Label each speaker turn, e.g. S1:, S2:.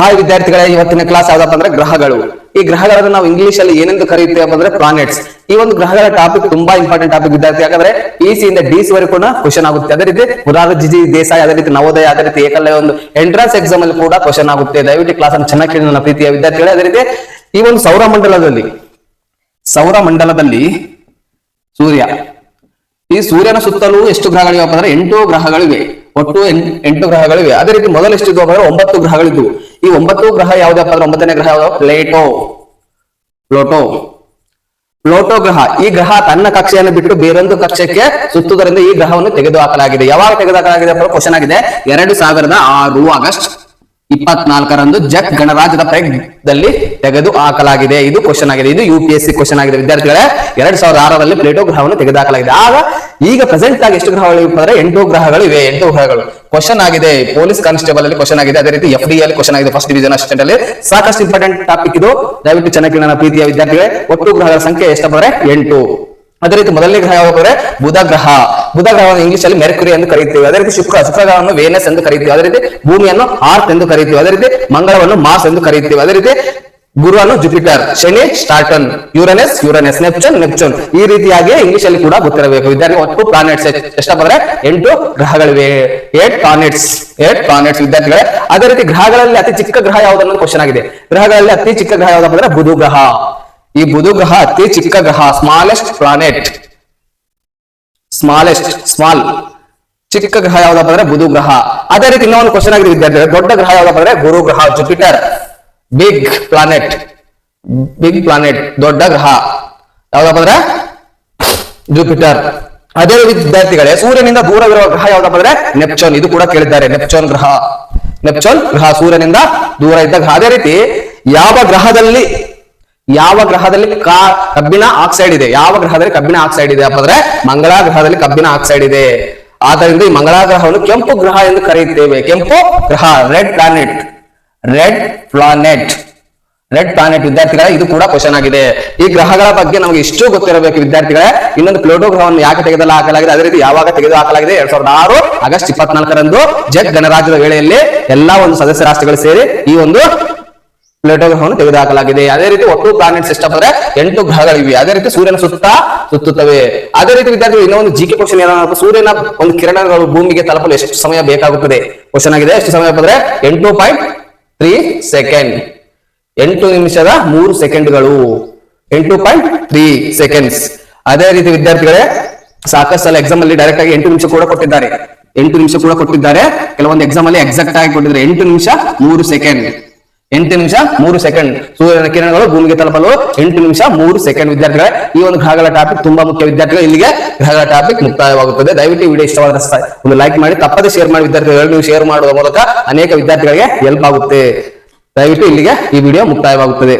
S1: Hi ವಿದ್ಯಾರ್ಥಿಗಳೇ, ಇವತ್ತಿನ class ಯಾವ್ದಪ್ಪ ಅಂದ್ರೆ ಗ್ರಹಗಳು. ಈ ಗ್ರಹಗಳನ್ನು ನಾವು ಇಂಗ್ಲಿಷ್ ಅಲ್ಲಿ ಏನೆಂದು ಕರೆಯುತ್ತೇವೆ ಅಂದ್ರೆ ಪ್ಲಾನೆಟ್ಸ್. ಈ ಒಂದು ಗ್ರಹಗಳ ಟಾಪಿಕ್ ತುಂಬಾ ಇಂಪಾರ್ಟೆಂಟ್ ಟಾಪಿಕ್ ವಿದ್ಯಾರ್ಥಿ. ಯಾಕಂದ್ರೆ PUC ಇಂದ DC ವರೆಗೂ ಕೂಡ ಕ್ವಶನ್ ಆಗುತ್ತೆ. ಅದೇ ರೀತಿ ಮುರಾರ್ಜಿ ದೇಸಾಯಿ, ಅದೇ ರೀತಿ ನವೋದಯ, ಅದೇ ರೀತಿ ಏಕಲವ್ಯ ಒಂದು ಎಂಟ್ರೆನ್ಸ್ ಎಕ್ಸಾಮ್ ಅಲ್ಲಿ ಕೂಡ ಕ್ವಶನ್ ಆಗುತ್ತೆ. ದಯವಿಟ್ಟು ಕ್ಲಾಸ್ ಅನ್ನು ಚೆನ್ನಾಗಿ ಕೇಳಿ ನನ್ನ ಪ್ರೀತಿಯ ವಿದ್ಯಾರ್ಥಿಗಳೇ. ಅದೇ ರೀತಿ ಈ ಒಂದು ಸೌರಮಂಡಲದಲ್ಲಿ ಸೂರ್ಯ, ಈ ಸೂರ್ಯನ ಸುತ್ತಲೂ ಎಷ್ಟು ಗ್ರಹಗಳಿವೆ ಅಂದ್ರೆ 8 ಗ್ರಹಗಳಿವೆ. ಒಟ್ಟು 8 ಗ್ರಹಗಳಿವೆ. ಅದೇ ರೀತಿ ಮೊದಲು ಎಷ್ಟಿದ್ವು ಅಂದ್ರೆ 9 ಗ್ರಹಗಳಿದ್ವು. ಈ 9 ಗ್ರಹ ಯಾವ್ದಪ್ಪ ಅಂದ್ರೆ 9ನೇ ಗ್ರಹ ಯಾವ್ದು? ಪ್ಲೂಟೋ ಗ್ರಹ. ಈ ಗ್ರಹ ತನ್ನ ಕಕ್ಷೆಯನ್ನು ಬಿಟ್ಟು ಬೇರೊಂದು ಕಕ್ಷೆಗೆ ಸುತ್ತುವುದರಿಂದ ಈ ಗ್ರಹವನ್ನು ತೆಗೆದುಹಾಕಲಾಗಿದೆ. ಯಾವಾಗ ತೆಗೆದುಹಾಕಲಾಗಿದೆ ಅಂತ ಕ್ವಶನ್ ಆಗಿದೆ. 2006 ಆಗಸ್ಟ್ 24ರಂದು ಜೆಕ್ ಗಣರಾಜ್ಯದ ಪ್ರಯತ್ನದಲ್ಲಿ ತೆಗೆದು ಹಾಕಲಾಗಿದೆ. ಇದು ಕ್ವಶನ್ ಆಗಿದೆ. ಇದು UPSC ಕ್ವಶನ್ ಆಗಿದೆ ವಿದ್ಯಾರ್ಥಿಗಳೇ. 2006ರಲ್ಲಿ ಪ್ಲೇಟೋ ಗ್ರಹವನ್ನು ತೆಗೆದುಹಾಕಲಾಗಿದೆ. ಈಗ ಪ್ರೆಸೆಂಟ್ ಆಗಿ ಎಷ್ಟು ಗ್ರಹಗಳು ಅಂದ್ರೆ 8 ಗ್ರಹಗಳು ಇವೆ. 8 ಗ್ರಹಗಳು ಕ್ವಶನ್ ಆಗಿದೆ. ಪೊಲೀಸ್ ಕಾನ್ಸ್ಟೇಬಲ್ ಅಲ್ಲಿ ಕ್ವಶನ್ ಆಗಿದೆ. ಅದೇ ರೀತಿ FD ಅಲ್ಲಿ ಕ್ವಶನ್ ಆಗಿದೆ. ಫಸ್ಟ್ ಡಿವಿಷನ್ ಅಸಿಸ್ಟೆಂಟ್ ಅಲ್ಲಿ. ಸಾಕಷ್ಟು ಇಂಪಾರ್ಟೆಂಟ್ ಟಾಪಿಕ್ ಇದು. ದಯವಿಟ್ಟು ಚೆನ್ನಾಗಿ ನನ್ನ ಪ್ರೀತಿಯ ವಿದ್ಯಾರ್ಥಿಗಳೇ. ಒಟ್ಟು ಗ್ರಹಗಳ ಸಂಖ್ಯೆ ಎಷ್ಟಪ್ಪ ಅಂದ್ರೆ 8. ಅದೇ ರೀತಿ ಮೊದಲನೇ ಗ್ರಹ ಯಾವಾಗ? ಬುಧ ಗ್ರಹವನ್ನು ಇಂಗ್ಲಿಷ್ ಅಲ್ಲಿ ಮೆರ್ಕ್ಯುರಿ ಎಂದು ಕರೀತೀವಿ. ಅದೇ ರೀತಿ ಶುಕ್ರ ಗ್ರಹವನ್ನು ವೇನಸ್ ಎಂದು ಕರೀತೀವಿ. ಅದೇ ರೀತಿ ಭೂಮಿಯನ್ನು ಅರ್ತ್ ಎಂದು ಕರೀತೀವಿ. ಅದೇ ರೀತಿ ಮಂಗಳವನ್ನು ಮಾರ್ಸ್ ಎಂದು ಕರೀತೀವಿ. ಅದೇ ರೀತಿ ಗುರುವನ್ನು ಜುಪಿಟರ್, ಶನಿ ಸ್ಟಾರ್ಟನ್, ಯುರನೆಸ್, ನೆಪ್ಚೂನ್. ಈ ರೀತಿಯಾಗಿ ಇಂಗ್ಲಿಷ್ ಅಲ್ಲಿ ಕೂಡ ಗೊತ್ತಿರಬೇಕು ವಿದ್ಯಾರ್ಥಿ. ಒಟ್ಟು ಪ್ಲಾನೆಟ್ಸ್ ಎಷ್ಟಪ್ಪ ಅಂದ್ರೆ 8 ಗ್ರಹಗಳಿವೆ. 8 ಪ್ಲಾನೆಟ್ಸ್ ವಿದ್ಯಾರ್ಥಿಗಳೇ. ಅದೇ ರೀತಿ ಗ್ರಹಗಳಲ್ಲಿ ಅತಿ ಚಿಕ್ಕ ಗ್ರಹ ಯಾವ್ದನ್ನು ಕ್ವಶನ್ ಆಗಿದೆ. ಗ್ರಹಗಳಲ್ಲಿ ಅತಿ ಚಿಕ್ಕ ಗ್ರಹ ಯಾವ್ದಪ್ಪ ಅಂದ್ರೆ ಬುಧ ಗ್ರಹ. ಈ ಬುಧ ಗ್ರಹ ಅತಿ ಚಿಕ್ಕ ಗ್ರಹ, ಸ್ಮಾಲೆಸ್ಟ್ ಪ್ಲಾನೆಟ್. ಚಿಕ್ಕ ಗ್ರಹ ಯಾವ್ದಪ್ಪ ಅಂದ್ರೆ ಬುಧ ಗ್ರಹ. ಅದೇ ರೀತಿ ಇನ್ನೊಂದು ಕ್ವಶನ್ ಆಗಿದೆ ವಿದ್ಯಾರ್ಥಿ. ದೊಡ್ಡ ಗ್ರಹ ಯಾವ್ದಪ್ಪ ಅಂದ್ರೆ ಗುರು ಗ್ರಹ, ಜುಪಿಟರ್. ಬಿಗ್ ಪ್ಲಾನೆಟ್ ದೊಡ್ಡ ಗ್ರಹ ಯಾವ್ದಪ್ಪ ಅಂದ್ರೆ ಜುಪಿಟರ್. ಅದೇ ವಿದ್ಯಾರ್ಥಿಗಳೇ, ಸೂರ್ಯನಿಂದ ದೂರವಿರುವ ಗ್ರಹ ಯಾವ್ದಪ್ಪ ಅಂದ್ರೆ ನೆಪ್ಚೂನ್. ಇದು ಕೂಡ ಕೇಳಿದ್ದಾರೆ. ನೆಪ್ಚೂನ್ ಗ್ರಹ ಸೂರ್ಯನಿಂದ ದೂರ ಇದ್ದ ಗ್ರಹ. ಅದೇ ರೀತಿ ಯಾವ ಗ್ರಹದಲ್ಲಿ ಕಬ್ಬಿಣ ಆಕ್ಸೈಡ್ ಇದೆ? ಯಾವ ಗ್ರಹದಲ್ಲಿ ಕಬ್ಬಿಣ ಆಕ್ಸೈಡ್ ಇದೆ ಅಪ್ಪ ಅಂದ್ರೆ ಮಂಗಳ ಗ್ರಹದಲ್ಲಿ ಕಬ್ಬಿಣ ಆಕ್ಸೈಡ್ ಇದೆ. ಆದ್ದರಿಂದ ಈ ಮಂಗಳ ಗ್ರಹವನ್ನು ಕೆಂಪು ಗ್ರಹ ಎಂದು ಕರೆಯುತ್ತೇವೆ. ಕೆಂಪು ಗ್ರಹ, ರೆಡ್ ಪ್ಲಾನೆಟ್ ವಿದ್ಯಾರ್ಥಿಗಳೇ. ಇದು ಕೂಡ ಕ್ವಶನ್ ಆಗಿದೆ. ಈ ಗ್ರಹಗಳ ಬಗ್ಗೆ ನಮಗೆ ಇಷ್ಟು ಗೊತ್ತಿರಬೇಕು ವಿದ್ಯಾರ್ಥಿಗಳೇ. ಇನ್ನೊಂದು ಪ್ಲೂಟೋ ಗ್ರಹವನ್ನು ಯಾಕೆ ತೆಗೆದುಹಾಕಲಾಗಿದೆ, ಅದೇ ರೀತಿ ಯಾವಾಗ ತೆಗೆದುಹಾಕಲಾಗಿದೆ? 2006 ಆಗಸ್ಟ್ 24ರಂದು ಜೆಕ್ ಗಣರಾಜ್ಯದ ವೇಳೆಯಲ್ಲಿ ಎಲ್ಲಾ ಒಂದು ಸದಸ್ಯ ರಾಷ್ಟ್ರಗಳು ಸೇರಿ ಈ ಒಂದು ಪ್ಲೇಟೋ ಗ್ರಹವನ್ನು ತೆಗೆದುಹಾಕಲಾಗಿದೆ. ಅದೇ ರೀತಿ ಒಟ್ಟು ಪ್ಲಾನೆಟ್ಸ್ ಎಷ್ಟಪ್ಪ ಅಂದ್ರೆ 8 ಗ್ರಹಗಳಿವೆ. ಅದೇ ರೀತಿ ಸೂರ್ಯನ ಸುತ್ತುತ್ತವೆ. ಅದೇ ರೀತಿ ವಿದ್ಯಾರ್ಥಿ ಇನ್ನೊಂದು GK ಕ್ವಶನ್ ಏನಪ್ಪ, ಸೂರ್ಯನ ಒಂದು ಕಿರಣಗಳು ಭೂಮಿಗೆ ತಲುಪಲು ಎಷ್ಟು ಸಮಯ ಬೇಕಾಗುತ್ತದೆ ಕ್ವಶನ್ ಆಗಿದೆ. ಎಷ್ಟು ಸಮಯ ಅಂದ್ರೆ 8.3 ಸೆಕೆಂಡ್. 8 ನಿಮಿಷದ 3 ಸೆಕೆಂಡ್ಗಳು. 8.3 ಸೆಕೆಂಡ್ಸ್. ಅದೇ ರೀತಿ ವಿದ್ಯಾರ್ಥಿಗಳೇ, ಸಾಕಷ್ಟು ಸಲ ಎಕ್ಸಾಮ್ ಅಲ್ಲಿ ಡೈರೆಕ್ಟ್ ಆಗಿ 8 ನಿಮಿಷ ಕೂಡ ಕೊಟ್ಟಿದ್ದಾರೆ. ಕೆಲವೊಂದು ಎಕ್ಸಾಮ್ ಅಲ್ಲಿ ಎಕ್ಸಾಕ್ಟ್ ಆಗಿ ಕೊಟ್ಟಿದ್ದಾರೆ. 8 ನಿಮಿಷ 3 ಸೆಕೆಂಡ್. 8 ನಿಮಿಷ 3 ಸೆಕೆಂಡ್. ಸೂರ್ಯನ ಕಿರಣಗಳು ಭೂಮಿಗೆ ತಲುಪಲು 8 ನಿಮಿಷ 3 ಸೆಕೆಂಡ್ ವಿದ್ಯಾರ್ಥಿಗಳೇ. ಈ ಒಂದು ಗ್ರಹಗಳ ಟಾಪಿಕ್ ತುಂಬಾ ಮುಖ್ಯ ವಿದ್ಯಾರ್ಥಿಗಳು. ಇಲ್ಲಿಗೆ ಗ್ರಹಗಳ ಟಾಪಿಕ್ ಮುಕ್ತಾಯವಾಗುತ್ತದೆ. ದಯವಿಟ್ಟು ಈ ವಿಡಿಯೋ ಇಷ್ಟವಾದ ಒಂದು ಲೈಕ್ ಮಾಡಿ, ತಪ್ಪದೆ ಶೇರ್ ಮಾಡಿ ವಿದ್ಯಾರ್ಥಿಗಳು. ನೀವು ಶೇರ್ ಮಾಡುವ ಮೂಲಕ ಅನೇಕ ವಿದ್ಯಾರ್ಥಿಗಳಿಗೆ ಹೆಲ್ಪ್ ಆಗುತ್ತೆ. ದಯವಿಟ್ಟು ಇಲ್ಲಿಗೆ ಈ ವಿಡಿಯೋ ಮುಕ್ತಾಯವಾಗುತ್ತದೆ.